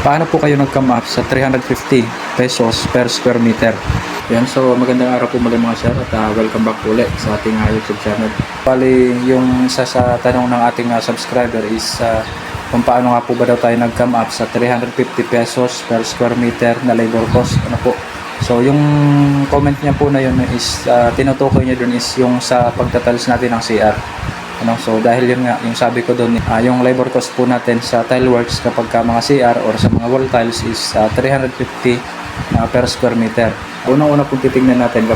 Paano po kayo nag-come up sa 350 pesos per square meter? Yan, so magandang araw po muli mga sir at welcome back po ulit sa ating YouTube channel. Bali, yung isa sa tanong ng ating subscriber is kung paano nga po ba daw tayo nag-come up sa 350 pesos per square meter na labor cost. Ano po? So yung comment niya po na yun is tinutukoy niya dun is yung sa pagtatalis natin ng CR. So dahil yun nga, yung sabi ko doon, yung labor cost po natin sa tile works kapag ka mga CR or sa mga wall tiles is 350 per square meter. Unang-una pong titingnan natin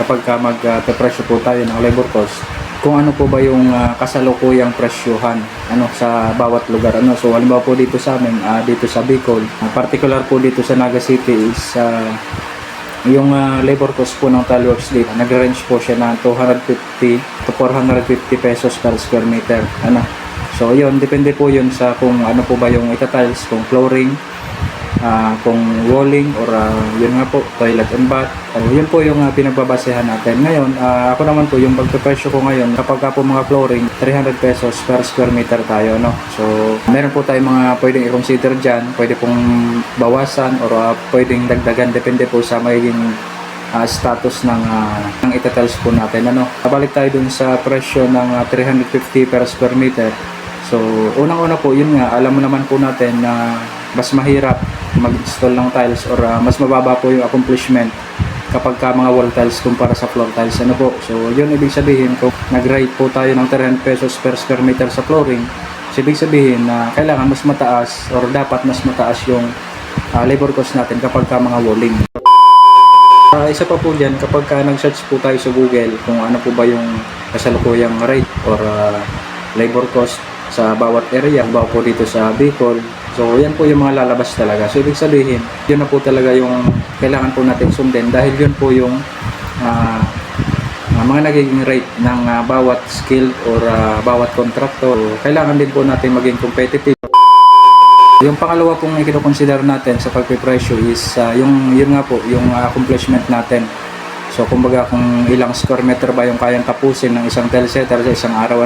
kapag ka mag-presyo po tayo ng labor cost, kung ano po ba yung kasalukuyang presyuhan sa bawat lugar. So halimbawa po dito sa amin, dito sa Bicol, particular po dito sa Naga City is yung labor cost po ng tile works dito, nag-range po siya ng 250 to 450 pesos per square meter. So yun, depende po yun sa kung ano po ba yung itatiles, kung flooring, kung walling, or yun nga po, toilet and bath. Yun po yung pinagbabasehan natin. Ngayon, ako naman po, yung pagpapresyo ko ngayon, kapag po mga flooring, 300 pesos per square meter tayo. So, meron po tayong mga pwedeng i-consider dyan, pwede pong bawasan or pwedeng dagdagan, depende po sa magiging status ng itatiles po natin. Balik tayo dun sa presyo ng 350 per square meter. So, unang-una po, yun nga, alam mo naman po natin na mas mahirap mag-install ng tiles or mas mababa po yung accomplishment kapag ka mga wall tiles kumpara sa floor tiles. So, yun ibig sabihin kung nag-rate po tayo ng 300 pesos per square meter sa flooring, so, ibig sabihin na kailangan mas mataas or dapat mas mataas yung labor cost natin kapag ka mga walling. Isa pa po dyan, kapag ka nag-search po tayo sa Google kung ano po ba yung kasalukuyang rate or labor cost sa bawat area, bawa po dito sa Bicol, so yan po yung mga lalabas talaga. So ibig sabihin, yun na po talaga yung kailangan po natin sundin dahil yun po yung mga nagiging rate ng bawat skill or bawat contractor. Kailangan din po natin maging competitive. Yung pangalawa pong i-consider natin sa pagpipresyo is yun nga po, yung accomplishment natin. So kumbaga kung ilang square meter ba yung kayang tapusin ng isang tile setter sa isang araw.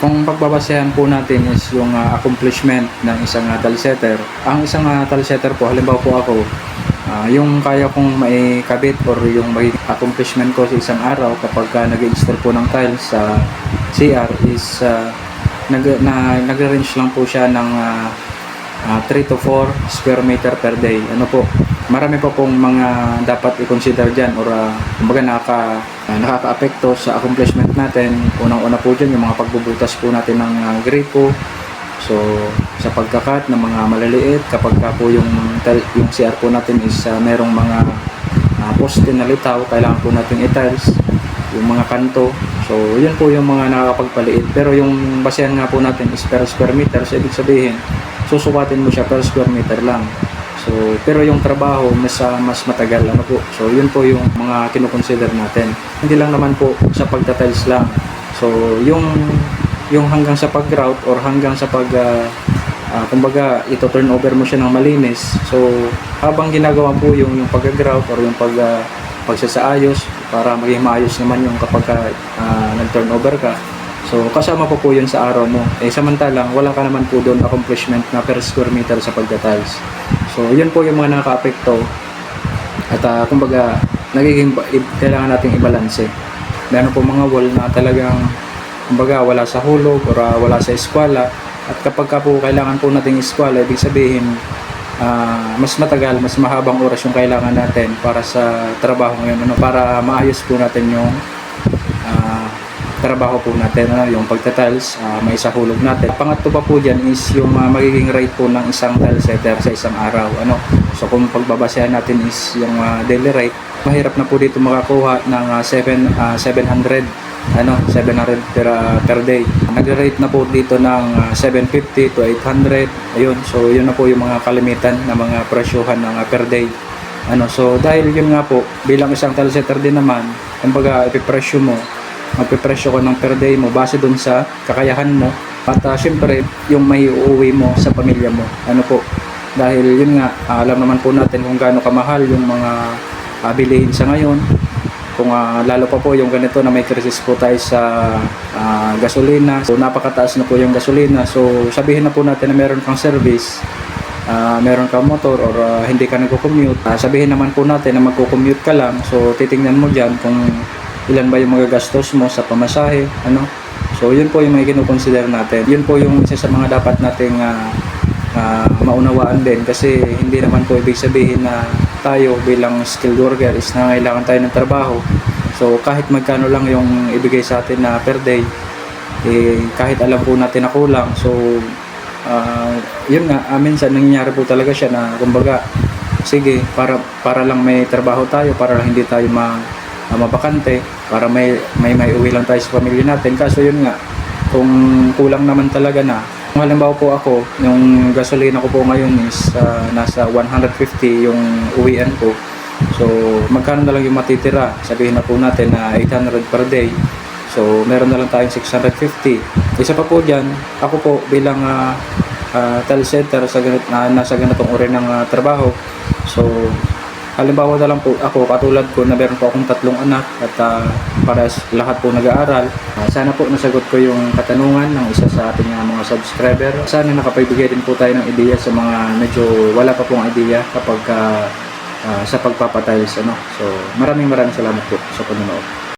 Kung pagbabasehan po natin is yung accomplishment ng isang tile setter. Ang isang tile setter po, halimbawa po ako, yung kaya kong maikabit or yung magiging accomplishment ko sa isang araw kapag nag-install po ng tiles sa CR is nag-range lang po siya ng 3 to 4 square meter per day. Marami pa pong mga dapat i-consider dyan or kumbaga nakaka-apekto sa accomplishment natin. Unang-una po dyan yung mga pagbubutas po natin ng gripo. So sa pagkakat ng mga maliliit, kapag po yung CR po natin is merong mga poste na litaw, kailangan po natin i-tiles yung mga kanto. So yun po yung mga nakakapagpaliit, pero yung basehan nga po natin is per square meter. So ibig sabihin, susukatin mo siya per square meter lang. So, pero yung trabaho mas matagal. So yun po yung mga kino-consider natin. Hindi lang naman po sa pagtatiles lang. So yung hanggang sa pag-grout or hanggang sa kumbaga ito turn over mo siya ng malinis. So habang ginagawa po yung pag-grout or yung pagsasaayos para maging maayos naman yung kapag nag-turn over ka. So kasama po yun sa araw mo. Samantalang wala ka naman po doon accomplishment na per square meter sa pagtatiles. So yun po yung mga nakaka-apekto at kumbaga kailangan nating i-balance. Meron po mga wall na talagang kumbaga wala sa hulog or wala sa eskwala, at kapag po kailangan po nating eskwala, ibig sabihin mas matagal, mas mahabang oras yung kailangan natin para sa trabaho ngayon, para maayos po natin yung trabaho po natin, yung pagtatiles, may isa hulog natin. Pangatlo pa po dyan is yung magiging rate po ng isang tile setter sa isang araw. So kung pagbabasehan natin is yung daily rate, mahirap na po dito makakuha ng 700 per day. Nag-rate na po dito ng 750 to 800. Ayun, so yun na po yung mga kalimitan na mga presyuhan ng per day. So dahil yun nga po, bilang isang tile setter din naman, kumbaga ipipresyo mo, magpipresyo ko ng per day mo base dun sa kakayahan mo at syempre yung may uuwi mo sa pamilya mo. Dahil yun nga, alam naman po natin kung gaano kamahal yung mga bilihin sa ngayon. Kung lalo pa po yung ganito na may krisis po tayo sa gasolina. So napakataas na po yung gasolina. So sabihin na po natin na meron kang service, meron kang motor or hindi ka nagko-commute, sabihin naman po natin na magko-commute ka lang, so titingnan mo dyan kung ilan ba yung magagastos mo sa pamasahe, ano. So yun po yung may kinukonsider natin. Yun po yung isa sa mga dapat nating maunawaan din, kasi hindi naman po ibig sabihin na tayo bilang skilled worker is nangailangan tayo ng trabaho. So kahit magkano lang yung ibigay sa atin na per day, kahit alam po natin na kulang, so yun nga, minsan nangyayari po talaga siya na kumbaga, sige, para lang may trabaho tayo, para lang hindi tayo mabakante, para may uwi lang tayo sa pamilya natin. Kaso yun nga, kung kulang naman talaga na, kung halimbawa po ako, yung gasolina ko po ngayon is nasa 150 yung uwian ko. So magkano na lang yung matitira, sabihin na po natin na 800 per day. So meron na lang tayong 650. Isa pa po dyan, ako po bilang call center nasa ganitong uri ng trabaho. So halimbawa na lang po ako, katulad ko na meron po akong 3 anak at para lahat po nag-aaral. Sana po nasagot ko yung katanungan ng isa sa ating mga subscriber. Sana nakapagbigay din po tayo ng ideya sa mga medyo wala pa pong ideya kapag sa pagpapatiles, ano. So maraming salamat po sa panonood.